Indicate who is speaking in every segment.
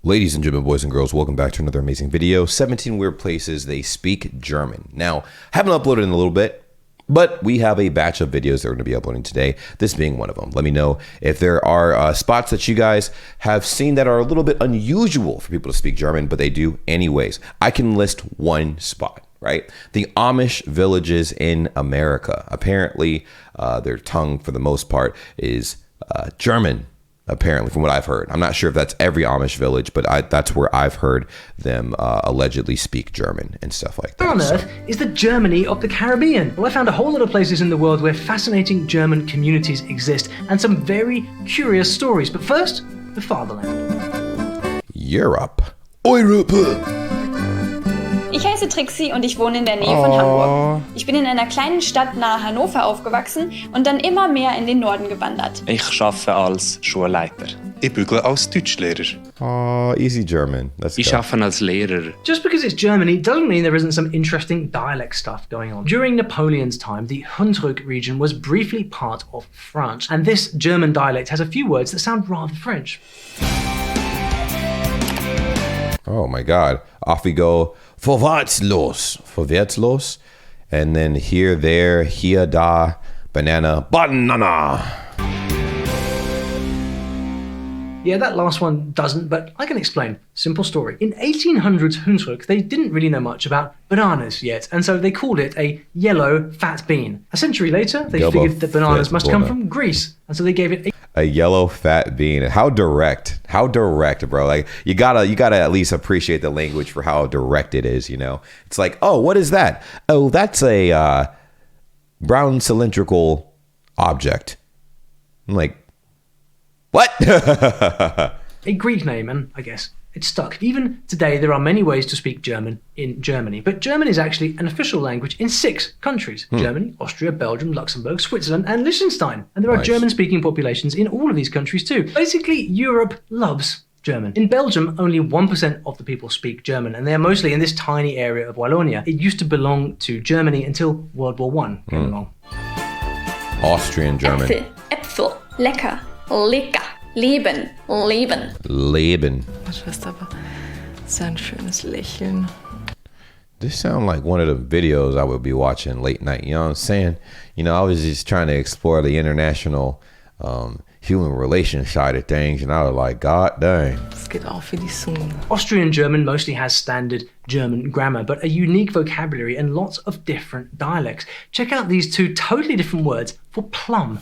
Speaker 1: Ladies and gentlemen, boys and girls, welcome back to another amazing video. 17 weird places they speak German. Now, haven't uploaded in a little bit, but we have a batch of videos that we're going to be uploading today, this being one of them. Let me know if there are spots that you guys have seen that are a little bit unusual for people to speak German, but they do anyways. I can list one spot, right? The Amish villages in America. Apparently, their tongue, for the most part, is German. Apparently, from what I've heard. I'm not sure if that's every Amish village, but that's where I've heard them allegedly speak German and stuff like that.
Speaker 2: Where on earth is the Germany of the Caribbean? Well, I found a whole lot of places in the world where fascinating German communities exist and some very curious stories. But first, the fatherland.
Speaker 1: Europe. Europa.
Speaker 3: Ich heiße Trixie und ich wohne in der Nähe von Hamburg. Ich bin in einer kleinen Stadt nahe Hannover aufgewachsen und dann immer mehr in den Norden gewandert.
Speaker 4: Ich arbeite als Schulleiter.
Speaker 5: Ich bügle als Deutschlehrer.
Speaker 1: Oh, easy German.
Speaker 4: Ich arbeite als Lehrer.
Speaker 2: Just because it's Germany doesn't mean there isn't some interesting dialect stuff going on. During Napoleon's time, the Hunsrück region was briefly part of France, and this German dialect has a few words that sound rather French.
Speaker 1: Oh my God. Off we go. Vorwärts los. And then here, there, here, da, banana.
Speaker 2: Yeah, that last one doesn't, but I can explain. Simple story. In 1800s Hunsrück, they didn't really know much about bananas yet, and so they called it a yellow fat bean. A century later, they figured that bananas must come from Greece, and so they gave it
Speaker 1: a yellow fat bean. How direct, bro. Like you gotta at least appreciate the language for how direct it is, you know? It's like, oh, what is that? Oh, that's a brown cylindrical object. I'm like, what?
Speaker 2: a Greek name, and I guess it stuck. Even today, there are many ways to speak German in Germany, but German is actually an official language in 6 countries. Germany, Austria, Belgium, Luxembourg, Switzerland, and Liechtenstein. And there are German-speaking populations in all of these countries too. Basically, Europe loves German. In Belgium, only 1% of the people speak German, and they are mostly in this tiny area of Wallonia. It used to belong to Germany until World War I came along.
Speaker 1: Austrian German.
Speaker 3: Äpfel, lecker, lecker. Leben.
Speaker 6: Das ist aber so ein schönes Lächeln.
Speaker 1: This sounds like one of the videos I would be watching late night. You know what I'm saying? You know, I was just trying to explore the international human relation side of things, and I was like, God dang.
Speaker 6: Das geht auch für die Zunge.
Speaker 2: Austrian German mostly has standard German grammar, but a unique vocabulary and lots of different dialects. Check out these 2 totally different words for plum.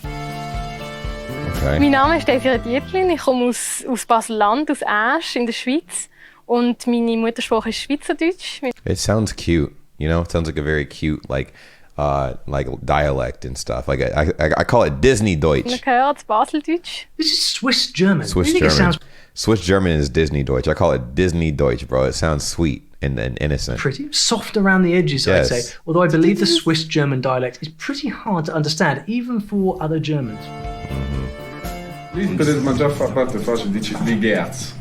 Speaker 1: Okay.
Speaker 7: Mein Name ist Desiree Dietlin, ich komme aus Basel-Land, aus Asch in der Schweiz und meine Muttersprache ist Schweizerdeutsch.
Speaker 1: It sounds cute, you know? It sounds like a very cute, like dialect and stuff. Like I call it Disney Deutsch.
Speaker 7: Man hört Baseldeutsch.
Speaker 2: This is Swiss German.
Speaker 1: Swiss German is Disney Deutsch. I call it Disney Deutsch, bro. It sounds sweet and innocent.
Speaker 2: Pretty soft around the edges, yes. I'd say. Although I believe the Swiss German dialect is pretty hard to understand, even for other Germans.
Speaker 8: Per il mangiare fa parte facile, dice Vigherz.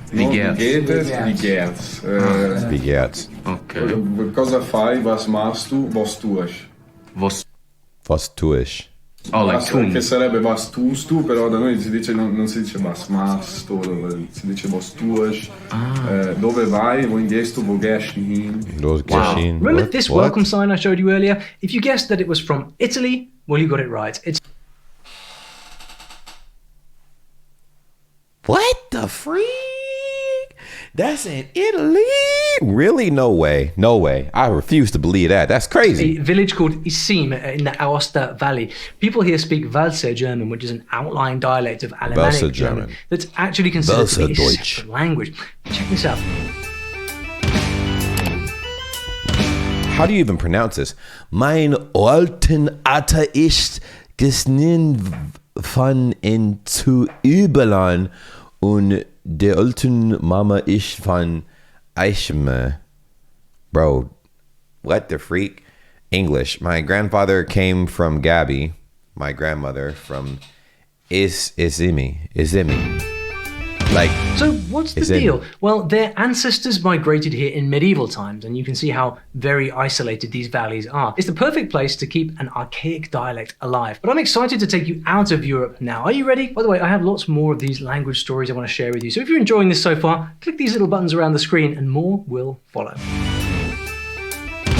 Speaker 1: Vigherz.
Speaker 4: Ok.
Speaker 8: Cosa fai? Was machst du? Was tust?
Speaker 1: Was tue ich?
Speaker 4: Oh, like tun.
Speaker 8: Che sarebbe was tust du, però da noi si dice, non si dice was machst du, si dice was tust. Dove vai? Wohin gehst du? Wo gehst du hin?
Speaker 2: Remember this welcome sign I showed you earlier? If you guessed that it was from Italy, well, you got it right. It's
Speaker 1: What the freak? That's in Italy? Really? No way. I refuse to believe that. That's crazy.
Speaker 2: A village called Isim in the Aosta Valley. People here speak Walser German, which is an outlying dialect of Alemannic German that's actually considered to be a separate language. Check this out.
Speaker 1: How do you even pronounce this? Mein alten Atta ist gesnin von in zu Überland und der alten Mama ist von Eichme. Bro, what the freak? English. My grandfather came from Gabi. My grandmother from Izimi. Like,
Speaker 2: so what's the deal? Well, their ancestors migrated here in medieval times, and you can see how very isolated these valleys are. It's the perfect place to keep an archaic dialect alive. But I'm excited to take you out of Europe now. Are you ready? By the way, I have lots more of these language stories I want to share with you. So if you're enjoying this so far, click these little buttons around the screen and more will follow.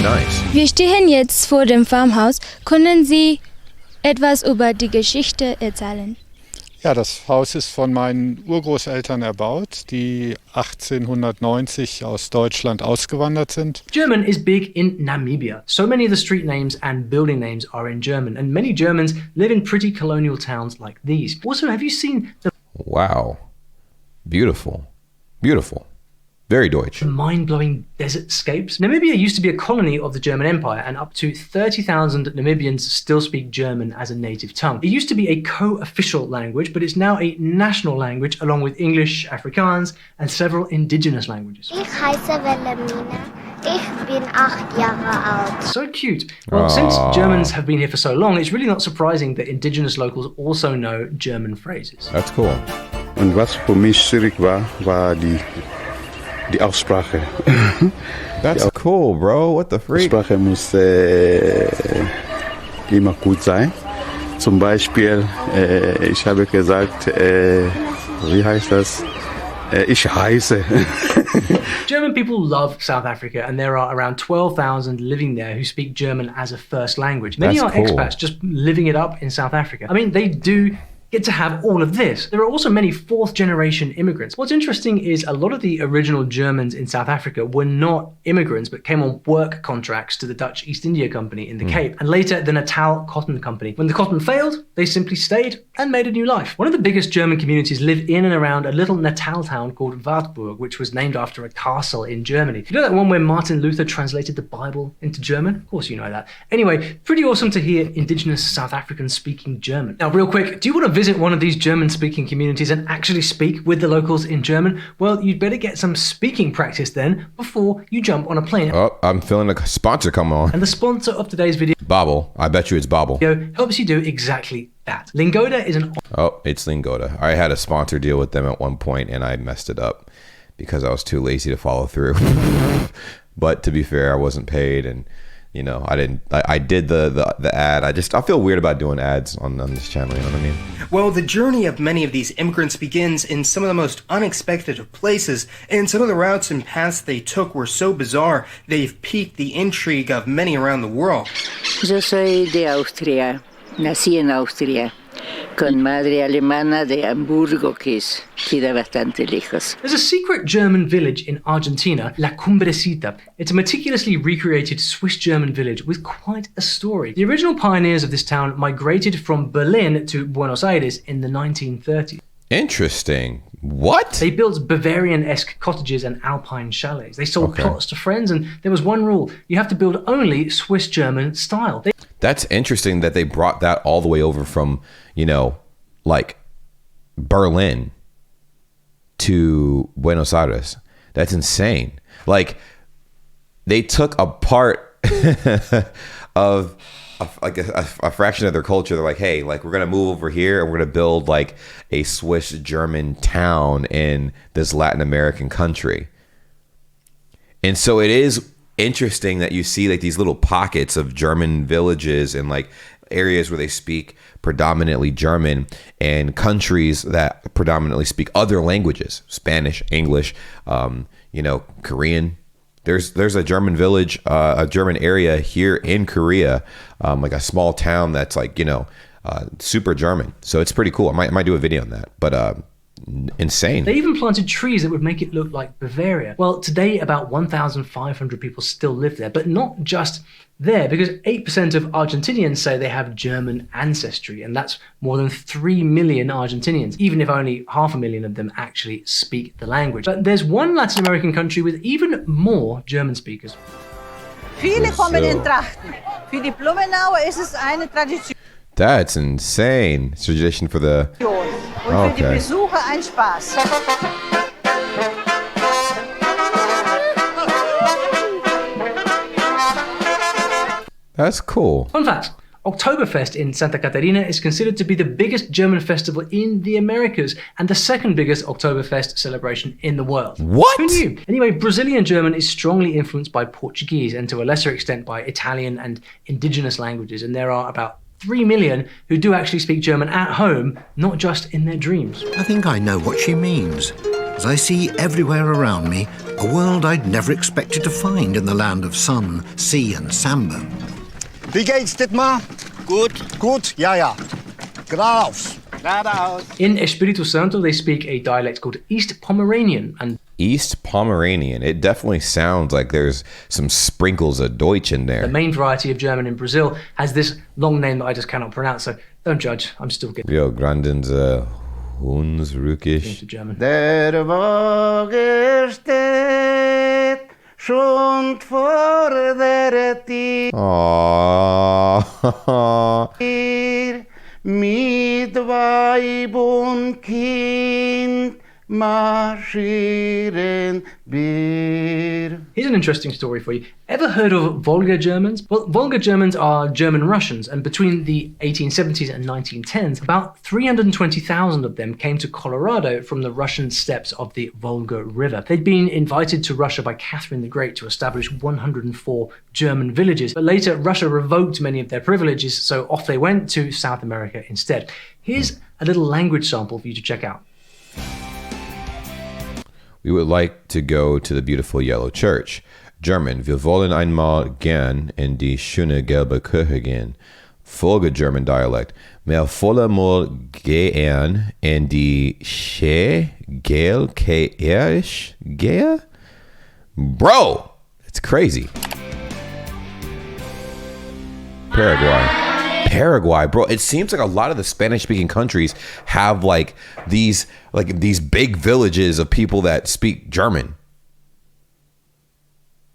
Speaker 1: nice.
Speaker 9: Wir stehen jetzt vor dem Farmhaus. Können Sie etwas über die Geschichte erzählen?
Speaker 10: Ja, das Haus ist von meinen Urgroßeltern erbaut, die 1890 aus Deutschland ausgewandert sind.
Speaker 2: German is big in Namibia. So many of the street names and building names are in German, and many Germans live in pretty colonial towns like these. Also, have you seen the
Speaker 1: Wow. Beautiful. Beautiful. Very Deutsch.
Speaker 2: mind-blowing desertscapes? Namibia used to be a colony of the German Empire, and up to 30,000 Namibians still speak German as a native tongue. It used to be a co-official language, but it's now a national language along with English, Afrikaans, and several indigenous languages.
Speaker 11: Ich heiße Wilhelmina. Ich bin 8 Jahre alt.
Speaker 2: So cute. Well, since Germans have been here for so long, it's really not surprising that indigenous locals also know German phrases.
Speaker 1: That's cool.
Speaker 12: Und was für mich schwierig war, war die Aussprache.
Speaker 1: That's cool, bro. What the freak?
Speaker 12: Die Aussprache muss immer gut sein. Zum Beispiel, ich habe gesagt, wie heißt das? Ich heiße.
Speaker 2: German people love South Africa, and there are around 12,000 living there who speak German as a first language. Many
Speaker 1: That's
Speaker 2: are
Speaker 1: cool.
Speaker 2: expats just living it up in South Africa. I mean, they do get to have all of this. There are also many fourth-generation immigrants. What's interesting is a lot of the original Germans in South Africa were not immigrants, but came on work contracts to the Dutch East India Company in the Cape, and later the Natal Cotton Company. When the cotton failed, they simply stayed and made a new life. One of the biggest German communities live in and around a little Natal town called Wartburg, which was named after a castle in Germany. You know that one where Martin Luther translated the Bible into German? Of course you know that. Anyway, pretty awesome to hear indigenous South Africans speaking German. Now, real quick, do you want to visit one of these German-speaking communities and actually speak with the locals in German? Well, you'd better get some speaking practice then before you jump on a plane.
Speaker 1: Oh, I'm feeling a sponsor come on.
Speaker 2: And the sponsor of today's video
Speaker 1: Bobble. I bet you it's Bobble.
Speaker 2: helps you do exactly that. Lingoda is an
Speaker 1: Oh, it's Lingoda. I had a sponsor deal with them at one point and I messed it up because I was too lazy to follow through. But to be fair, I wasn't paid, and you know, I did the ad. I feel weird about doing ads on this channel, you know what I mean?
Speaker 13: Well, the journey of many of these immigrants begins in some of the most unexpected of places, and some of the routes and paths they took were so bizarre, they've piqued the intrigue of many around the world.
Speaker 14: Yo soy de Austria. Nací en Austria. Con madre alemana de Hamburgo, que queda bastante lejos.
Speaker 2: There's a secret German village in Argentina, La Cumbrecita. It's a meticulously recreated Swiss-German village with quite a story. The original pioneers of this town migrated from Berlin to Buenos Aires in the 1930s.
Speaker 1: Interesting. What?
Speaker 2: They built Bavarian-esque cottages and alpine chalets. They sold plots to friends, and there was one rule. You have to build only Swiss-German style.
Speaker 1: That's interesting that they brought that all the way over from, you know, like Berlin to Buenos Aires. That's insane. Like, they took a part of a fraction of their culture. They're like, hey, like, we're going to move over here and we're going to build like a Swiss German town in this Latin American country. And so it is interesting that you see like these little pockets of German villages and like areas where they speak predominantly German, and countries that predominantly speak other languages, Spanish, English, you know, Korean. There's a German village, a German area here in Korea, like a small town that's like, you know, super German. So it's pretty cool. I might do a video on that, but insane.
Speaker 2: They even planted trees that would make it look like Bavaria. Well, today about 1,500 people still live there, but not just there, because 8% of Argentinians say they have German ancestry, and that's more than 3 million Argentinians, even if only 500,000 of them actually speak the language. But there's one Latin American country with even more German speakers.
Speaker 15: Viele kommen in Trachten. Für die Blumenauer ist es eine Tradition.
Speaker 1: That's insane. It's a tradition for the...
Speaker 15: Und für die Besucher ein Spaß.
Speaker 1: That's cool.
Speaker 2: Fun fact. Oktoberfest in Santa Catarina is considered to be the biggest German festival in the Americas and the second biggest Oktoberfest celebration in the world.
Speaker 1: What?
Speaker 2: Who knew? Anyway, Brazilian German is strongly influenced by Portuguese and to a lesser extent by Italian and indigenous languages, and there are about 3 million who do actually speak German at home, not just in their dreams.
Speaker 16: I think I know what she means, as I see everywhere around me a world I'd never expected to find in the land of sun, sea and samba.
Speaker 17: Wie geht's, Dietmar? Gut. Gut? Ja, ja. Geradeaus. Geradeaus.
Speaker 2: In Espiritu Santo, they speak a dialect called East Pomeranian, and
Speaker 1: East Pomeranian. It definitely sounds like there's some sprinkles of Deutsch in there.
Speaker 2: the main variety of German in Brazil has this long name that I just cannot pronounce, so don't judge. I'm still getting
Speaker 1: Yo, Grandens Hunsrückisch.
Speaker 2: to German.
Speaker 18: Der Wagen steht schon vor der Tür mit Weib und Kind marschieren wir.
Speaker 2: Here's an interesting story for you. Ever heard of Volga Germans? Well, Volga Germans are German Russians, and between the 1870s and 1910s, about 320,000 of them came to Colorado from the Russian steppes of the Volga River. They'd been invited to Russia by Catherine the Great to establish 104 German villages, but later Russia revoked many of their privileges, so off they went to South America instead. Here's a little language sample for you to check out.
Speaker 1: We would like to go to the beautiful yellow church. German, wir wollen einmal gern in die schöne gelbe Kirche gehen. Folge German dialect. Wir wollen mal gehen in die gelbe Kirche gehen? Bro, it's crazy. Paraguay, bro. It seems like a lot of the Spanish-speaking countries have like these big villages of people that speak German.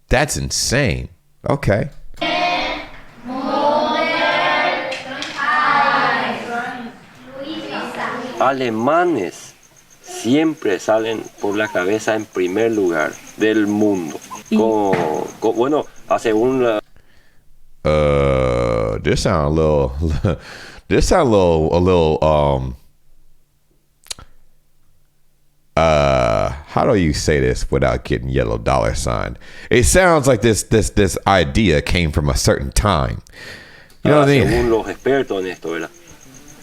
Speaker 1: That's insane. Okay.
Speaker 19: Alemanes siempre salen por la cabeza en primer lugar del mundo. Bueno, hace un
Speaker 1: this sound a little how do you say this without getting yellow dollar sign? It sounds like this idea came from a certain time. You know what I mean?
Speaker 19: Según los expertos en esto, ¿verdad?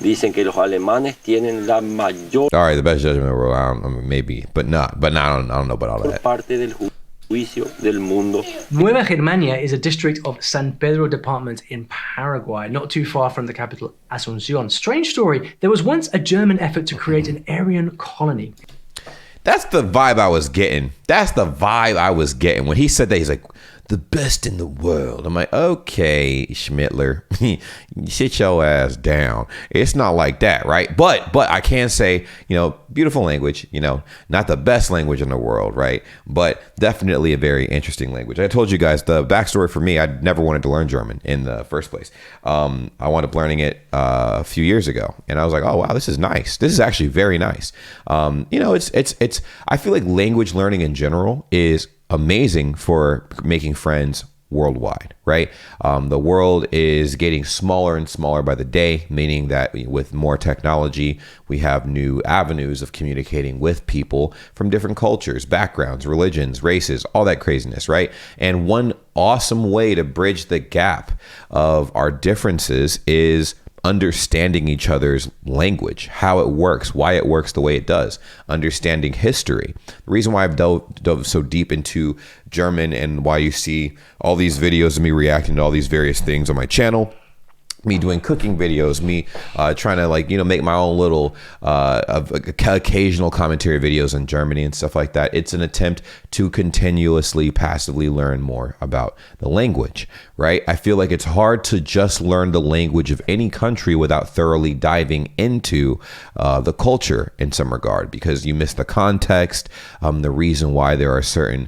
Speaker 19: Dicen que los alemanes tienen la mayor
Speaker 1: All right, the best judgment in the world. I mean, maybe, but I don't know about all that.
Speaker 19: parte del juicio del mundo.
Speaker 2: Nueva Germania is a district of San Pedro department in Paraguay, not too far from the capital Asunción. Strange story, there was once a German effort to create an Aryan colony.
Speaker 1: That's the vibe I was getting. When he said that, he's like, the best in the world. I'm like, okay, Schmittler, sit your ass down. It's not like that, right? But I can say, beautiful language, not the best language in the world, right? But definitely a very interesting language. I told you guys the backstory for me, I never wanted to learn German in the first place. I wound up learning it a few years ago, and I was like, oh wow, this is nice. This is actually very nice. It's I feel like language learning in general is amazing for making friends worldwide, right? The world is getting smaller and smaller by the day, meaning that with more technology, we have new avenues of communicating with people from different cultures, backgrounds, religions, races, all that craziness, right? And one awesome way to bridge the gap of our differences is understanding each other's language, how it works, why it works the way it does, understanding history. The reason why I've dove so deep into German and why you see all these videos of me reacting to all these various things on my channel, me doing cooking videos, me trying to make my own little occasional commentary videos on Germany and stuff like that. It's an attempt to continuously passively learn more about the language, right? I feel like it's hard to just learn the language of any country without thoroughly diving into the culture in some regard, because you miss the context, the reason why there are certain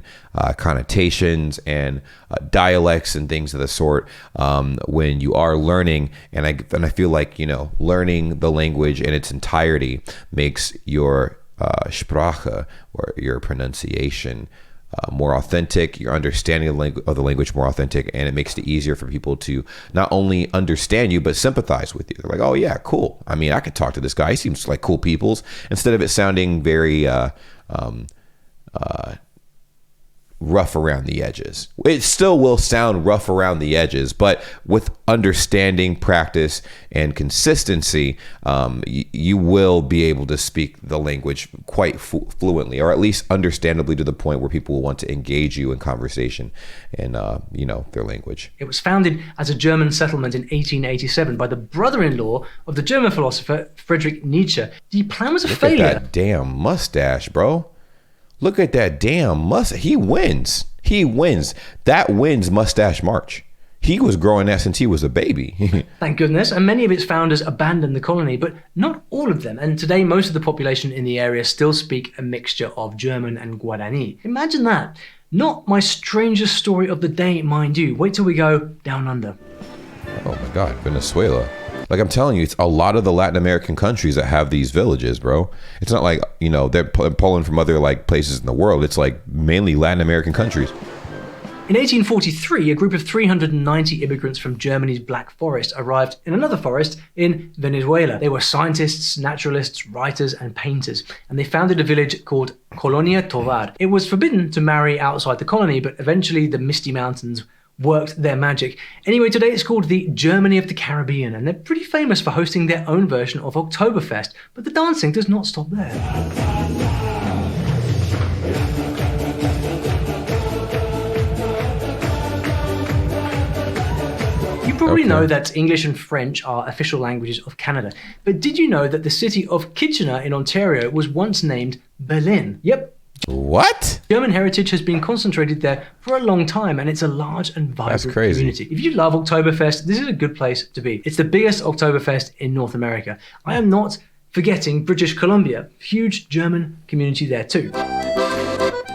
Speaker 1: connotations and dialects and things of the sort when you are learning. And I feel like, learning the language in its entirety makes your Sprache, or your pronunciation, more authentic, your understanding of the language more authentic, and it makes it easier for people to not only understand you, but sympathize with you. They're like, oh yeah, cool. I mean, I could talk to this guy. He seems like cool peoples, instead of it sounding very rough around the edges. It still will sound rough around the edges, but with understanding, practice, and consistency, you will be able to speak the language quite fluently, or at least understandably, to the point where people will want to engage you in conversation in their language.
Speaker 2: It was founded as a German settlement in 1887 by the brother-in-law of the German philosopher Friedrich Nietzsche. The plan was a failure.
Speaker 1: Look at that damn mustache, bro. Look at that damn mustache. He wins. He wins. That wins Mustache March. He was growing that since he was a baby.
Speaker 2: Thank goodness. And many of its founders abandoned the colony, but not all of them. And today, most of the population in the area still speak a mixture of German and Guarani. Imagine that. Not my strangest story of the day, mind you. Wait till we go down under.
Speaker 1: Oh my God, Venezuela. Like I'm telling you, it's a lot of the Latin American countries that have these villages, bro. It's not like, they're pulling from other like places in the world. It's like mainly Latin American countries.
Speaker 2: In 1843, a group of 390 immigrants from Germany's Black Forest arrived in another forest in Venezuela. They were scientists, naturalists, writers, and painters, and they founded a village called Colonia Tovar. It was forbidden to marry outside the colony, but eventually the Misty Mountains worked their magic. Anyway, today it's called the Germany of the Caribbean, and they're pretty famous for hosting their own version of Oktoberfest, but the dancing does not stop there. You probably know that English and French are official languages of Canada, but did you know that the city of Kitchener in Ontario was once named Berlin? Yep.
Speaker 1: What?
Speaker 2: German heritage has been concentrated there for a long time, and it's a large and vibrant community. If you love Oktoberfest, this is a good place to be. It's the biggest Oktoberfest in North America. I am not forgetting British Columbia. Huge German community there too.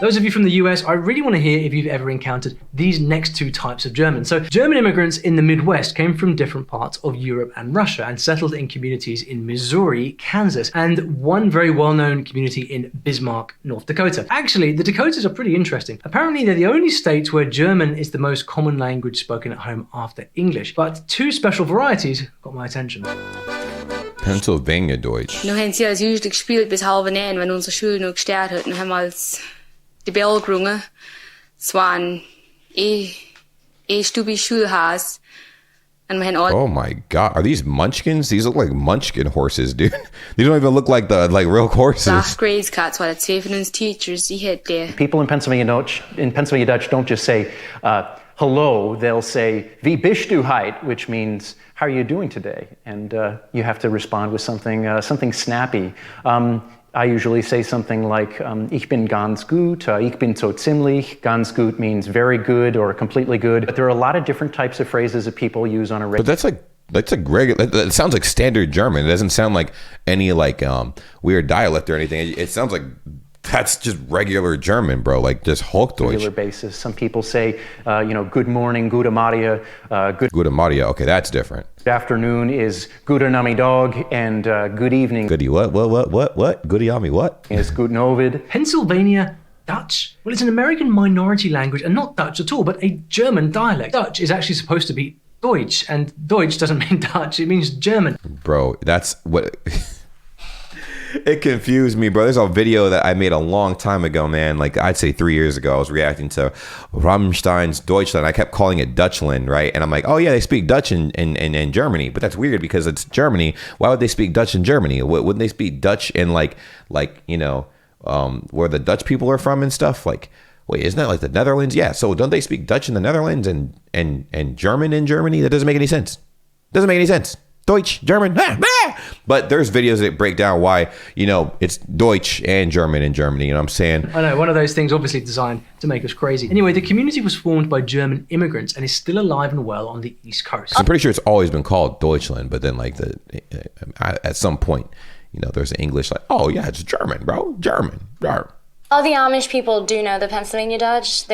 Speaker 2: Those of you from the US, I really want to hear if you've ever encountered these next two types of German. So German immigrants in the Midwest came from different parts of Europe and Russia and settled in communities in Missouri, Kansas, and one very well-known community in Bismarck, North Dakota. Actually, the Dakotas are pretty interesting. Apparently, they're the only states where German is the most common language spoken at home after English. But two special varieties got my attention.
Speaker 1: Pennsylvania Deutsch.
Speaker 20: Nu haben sie als Jugendlich gespielt bis 8:30, wenn unsere Schule noch gestartet hat. Dann haben wir als die Bell gerungen. Es war ein Stubby Schulhaus. And we had all.
Speaker 1: Oh my God. Are these munchkins? These look like munchkin horses, dude. These don't even look like real horses.
Speaker 20: Grades cuts, while it's saving us teachers, die had there.
Speaker 21: People in Pennsylvania Dutch don't just say hello, they'll say wie bist du heute, which means how are you doing today? And you have to respond with something snappy. I usually say something like, ich bin ganz gut, ich bin so ziemlich. Ganz gut means very good or completely good. But there are a lot of different types of phrases that people use on a regular.
Speaker 1: But that's like regular. That sounds like standard German. It doesn't sound like any weird dialect or anything. It sounds like that's just regular German, bro. Like just Hochdeutsch.
Speaker 21: Regular basis. Some people say, good morning, gute Maria.
Speaker 1: Gute Maria. Okay, that's different.
Speaker 21: Good afternoon is gute Nachmittag, and good evening.
Speaker 1: Goody what? Goody Ami what?
Speaker 21: Is guten Abend.
Speaker 2: Pennsylvania Dutch? Well, it's an American minority language and not Dutch at all, but a German dialect. Dutch is actually supposed to be Deutsch, and Deutsch doesn't mean Dutch, it means German.
Speaker 1: Bro, that's what... It confused me, bro. There's a video that I made a long time ago, man. Like I'd say 3 years ago, I was reacting to Rammstein's Deutschland. I kept calling it Dutchland, right? And I'm like, oh yeah, they speak Dutch in Germany, but that's weird because it's Germany. Why would they speak Dutch in Germany? Wouldn't they speak Dutch in where the Dutch people are from and stuff? Like, wait, isn't that like the Netherlands? Yeah. So don't they speak Dutch in the Netherlands and German in Germany? That doesn't make any sense. Doesn't make any sense. Deutsch, German, but there's videos that break down why, it's Deutsch and German in Germany, you know what I'm saying?
Speaker 2: I know, one of those things obviously designed to make us crazy. Anyway, the community was formed by German immigrants and is still alive and well on the East Coast.
Speaker 1: I'm pretty sure it's always been called Deutschland, but then at some point, there's an English oh yeah, it's German, bro, German.
Speaker 7: All the Amish people do know the Pennsylvania Dutch.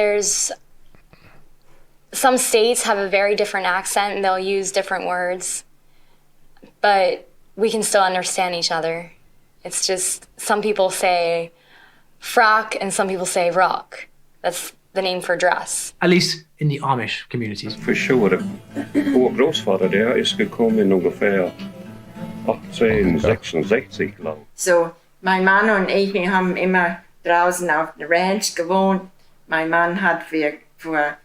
Speaker 7: Some states have a very different accent and they'll use different words. But we can still understand each other. It's just some people say frock and some people say rock. That's the name for dress.
Speaker 2: At least in the Amish communities.
Speaker 5: For sure. Vår grossfader där är gekommen ungefär 1866 lang.
Speaker 22: So, mein Mann und ich, wir haben immer draußen auf der Ranch gewohnt. Mein Mann hat für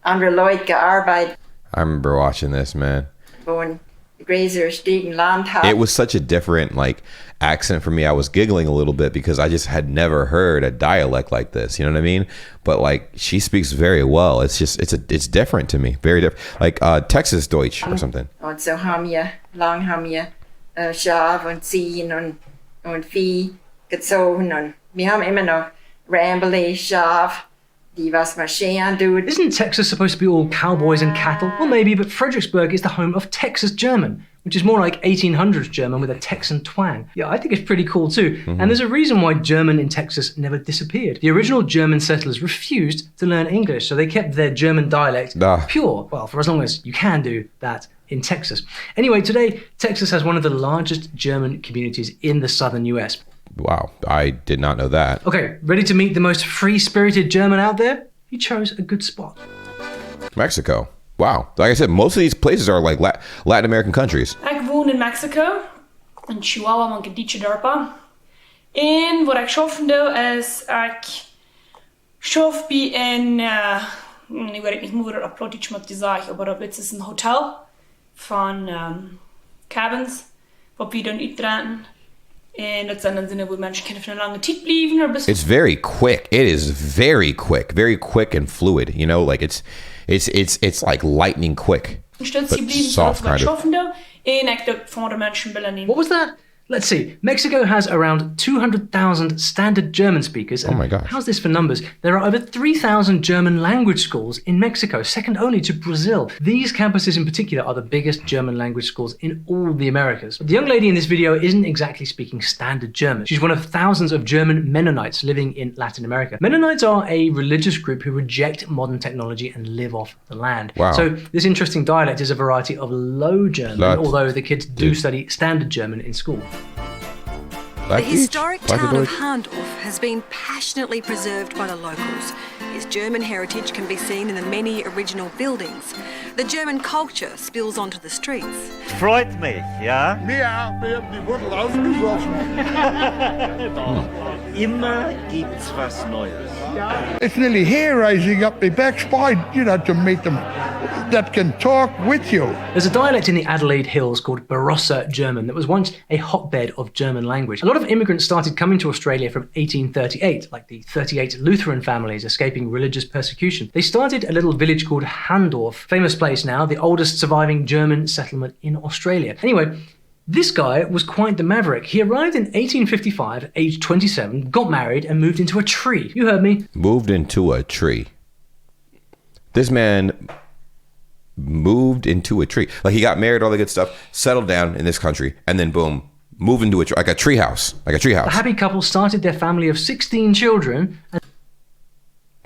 Speaker 22: andere Leute gearbeitet.
Speaker 1: I remember watching this, man. It was such a different like accent for me. I was giggling a little bit because I just had never heard a dialect like this. You know what I mean? But like she speaks very well. It's just it's different to me. Very different. Like Texas Deutsch or something.
Speaker 22: Und so haben wir Schaf und Ziehen und Vieh gezogen und wir haben immer noch Rambly, Schaf.
Speaker 2: Isn't Texas supposed to be all cowboys and cattle? Well, maybe, but Fredericksburg is the home of Texas German, which is more like 1800s German with a Texan twang. Yeah, I think it's pretty cool too. Mm-hmm. And there's a reason why German in Texas never disappeared. The original German settlers refused to learn English, so they kept their German dialect pure. Well, for as long as you can do that in Texas. Anyway, today, Texas has one of the largest German communities in the southern US.
Speaker 1: Wow, I did not know that.
Speaker 2: Okay, ready to meet the most free-spirited German out there? You chose a good spot.
Speaker 1: Mexico. Wow. Like I said, most of these places are like Latin American countries.
Speaker 23: Ik woon in Mexico, in Chihuahua, maar een beetje dorpen. En wat ik schaffen doe, is ik schaf bij een, ik weet niet hoe dat plot iets moet zeggen, maar dat is een hotel van cabins, wat we dan uitdragen. It's
Speaker 1: very quick. It is very quick and fluid. You know, like it's like lightning quick. But soft kind of.
Speaker 2: What was that? Let's see. Mexico has around 200,000 standard German speakers.
Speaker 1: Oh my gosh.
Speaker 2: How's this for numbers? There are over 3,000 German language schools in Mexico, second only to Brazil. These campuses in particular are the biggest German language schools in all the Americas. But the young lady in this video isn't exactly speaking standard German. She's one of thousands of German Mennonites living in Latin America. Mennonites are a religious group who reject modern technology and live off the land.
Speaker 1: Wow.
Speaker 2: So this interesting dialect is a variety of Low German, although the kids do study standard German in school.
Speaker 24: The historic town of Handorf has been passionately preserved by the locals. Its German heritage can be seen in the many original buildings. The German culture spills onto the streets.
Speaker 25: Freut mich, ja?
Speaker 17: Ja, wir haben die Wurzel ausgeworfen.
Speaker 25: Immer gibt's was Neues.
Speaker 17: It's nearly hair raising up their backside, you know, to meet them that can talk with you.
Speaker 2: There's a dialect in the Adelaide Hills called Barossa German that was once a hotbed of German language. A lot of immigrants started coming to Australia from 1838, like the 38 Lutheran families escaping religious persecution. They started a little village called Handorf, famous place now, the oldest surviving German settlement in Australia. Anyway, this guy was quite the maverick. He arrived in 1855, aged 27, got married and moved into a tree. You heard me.
Speaker 1: Moved into a tree. This man moved into a tree. Like he got married, all the good stuff, settled down in this country, and then boom, moved into like a tree house. Like a tree house.
Speaker 2: The happy couple started their family of 16 children. And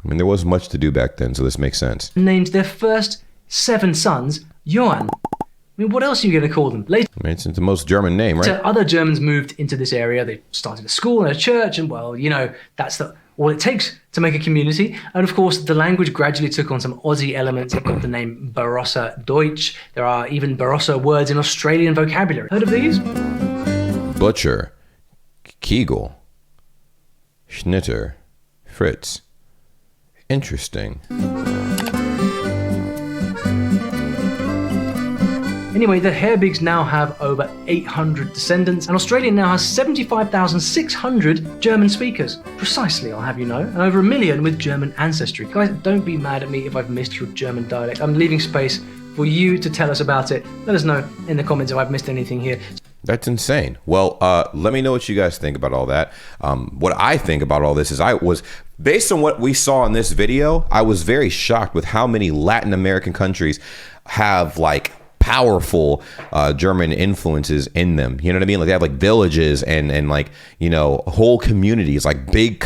Speaker 1: I mean, there wasn't much to do back then, so this makes sense.
Speaker 2: Named their first 7 sons Johann. I mean, what else are you going to call them? Later,
Speaker 1: I mean, it's the most German name, right?
Speaker 2: Other Germans moved into this area. They started a school and a church, and well, you know, that's all it takes to make a community. And of course, the language gradually took on some Aussie elements. It got the name Barossa Deutsch. There are even Barossa words in Australian vocabulary. Heard of these?
Speaker 1: Butcher, Kegel, Schnitter, Fritz. Interesting.
Speaker 2: Anyway, the Herbigs now have over 800 descendants, and Australia now has 75,600 German speakers. Precisely, I'll have you know, and over 1 million with German ancestry. Guys, don't be mad at me if I've missed your German dialect. I'm leaving space for you to tell us about it. Let us know in the comments if I've missed anything here.
Speaker 1: That's insane. Well, let me know what you guys think about all that. What I think about all this is based on what we saw in this video, I was very shocked with how many Latin American countries have like powerful German influences in them. You know what I mean? Like they have like villages and like, you know, whole communities, like big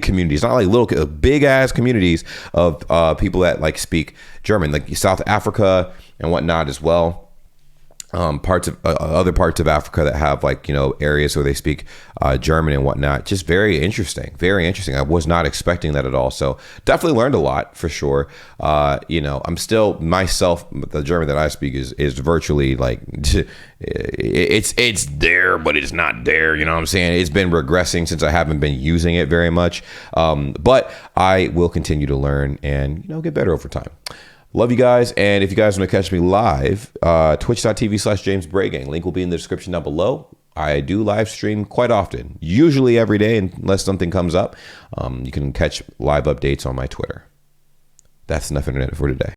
Speaker 1: communities, not like little, big ass communities of people that like speak German, like South Africa and whatnot as well. parts of other parts of Africa that have like, you know, areas where they speak German and whatnot. Just very interesting. I was not expecting that at all. So definitely learned a lot for sure. You know, I'm still myself, the German that I speak is virtually like, it's there, but it's not there. You know what I'm saying? It's been regressing since I haven't been using it very much. But I will continue to learn and, you know, get better over time. Love you guys. And if you guys want to catch me live, twitch.tv/JamesBrayGang. Link will be in the description down below. I do live stream quite often, usually every day, unless something comes up. You can catch live updates on my Twitter. That's enough internet for today.